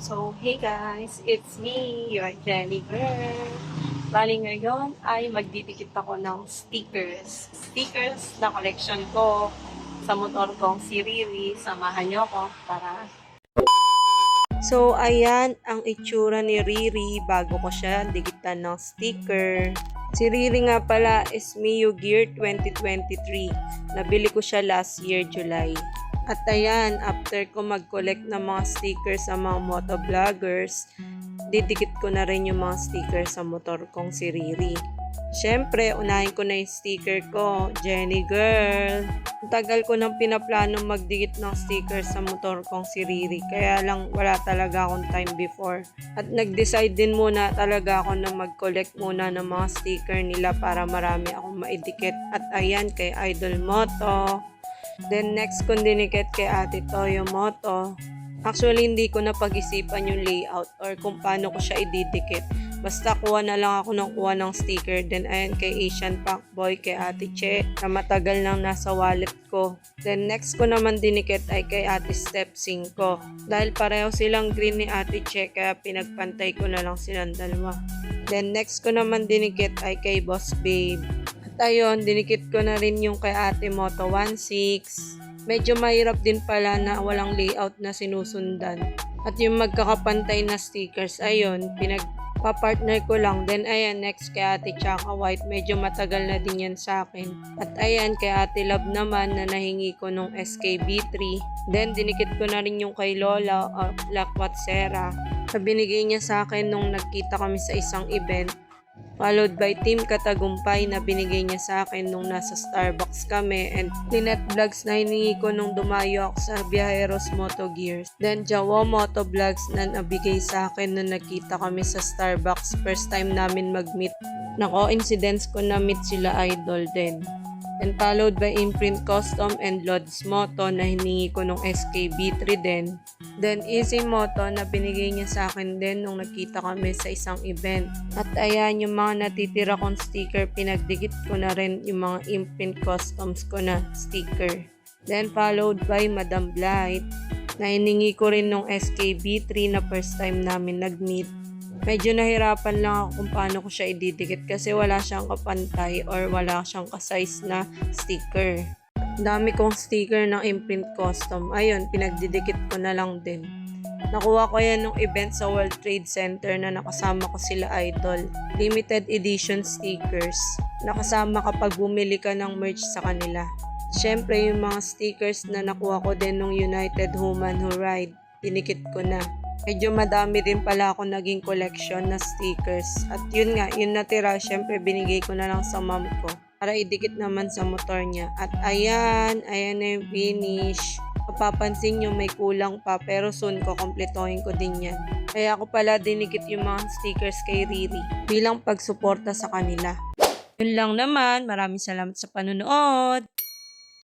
So, hey guys, it's me, your Jenny girl. Bali ngayon ay magdidikit ako ng stickers. Stickers na collection ko sa motor kong si Riri. Samahan niyo ako para... So, ayan ang itsura ni Riri bago ko siya dikitan ng sticker. Si Riri nga pala is Mio Gear 2023. Nabili ko siya last year, July. At ayan, after ko mag-collect ng mga stickers sa mga motovloggers, didikit ko na rin yung mga stickers sa motor kong si Riri. Siyempre, unahin ko na yung sticker ko, Jenny girl. Ang tagal ko nang pinaplano magdikit ng stickers sa motor kong si Riri, kaya lang wala talaga akong time before. At nag-decide din muna talaga ako na mag-collect muna ng mga sticker nila para marami akong maidikit. At ayan, kay Idol Moto. Then next kong dinikit kay Ate Toyo Moto. Actually, hindi ko na pag-isipan yung layout or kung paano ko siya ididikit. Basta kuha na lang ako ng kuha ng sticker. Then ayan kay Asian Packboy, kay Ate Che, na matagal nang nasa wallet ko. Then next ko naman dinikit ay kay Ate Step 5. Dahil pareho silang green ni Ate Che, kaya pinagpantay ko na lang silang dalawa. Then next ko naman dinikit ay kay Boss Babe. At ayun, dinikit ko na rin yung kay Ate Moto 16. Medyo mahirap din pala na walang layout na sinusundan. At yung magkakapantay na stickers, ayun, pinagpa-partner ko lang. Then ayan, next kay Ate Chaka White, medyo matagal na din yan sa akin. At ayan, kay Ate Love naman na nahingi ko nung SKB3. Then dinikit ko na rin yung kay Lola Lakwat Sera. Na binigay niya sa akin nung nagkita kami sa isang event. Followed by Team Katagumpay na binigay niya sa akin nung nasa Starbucks kami, and Linet Vlogs na hiningi ko nung dumayo ako sa Viajeros Moto Gears. Then Jawo Moto Vlogs na nabigay sa akin nung nagkita kami sa Starbucks. First time namin mag-meet. Na coincidence ko na meet sila Idol din. And followed by Imprint Custom and Lods Moto na hiningi ko nung SKB3 din. Then Easy Moto na binigay niya sa akin din nung nagkita kami sa isang event. At ayan, yung mga natitira kong sticker, pinagdikit ko na rin yung mga Imprint Customs ko na sticker. Then followed by Madam Blight na hiningi ko rin nung SKB3 na first time namin nag-meet. Medyo nahirapan lang ako kung paano ko siya ididikit kasi wala siyang kapantay or wala siyang ka-size na sticker. Dami kong sticker ng Imprint Custom. Ayun, pinagdidikit ko na lang din. Nakuha ko yan nung event sa World Trade Center na nakasama ko sila Idol. Limited edition stickers. Nakasama kapag bumili ka ng merch sa kanila. Siyempre, yung mga stickers na nakuha ko din nung United Human Who Ride, dinikit ko na. Medyo madami din pala ako naging collection na stickers. At yun nga, yun natira, syempre binigay ko na lang sa mom ko para idikit naman sa motor niya. At ayan na yung finish. Mapapansin nyo may kulang pa, pero soon ko kompletohin ko din yan. Kaya ako pala dinikit yung mga stickers kay Riri bilang pagsuporta sa kanila. Yun lang naman, maraming salamat sa panonood.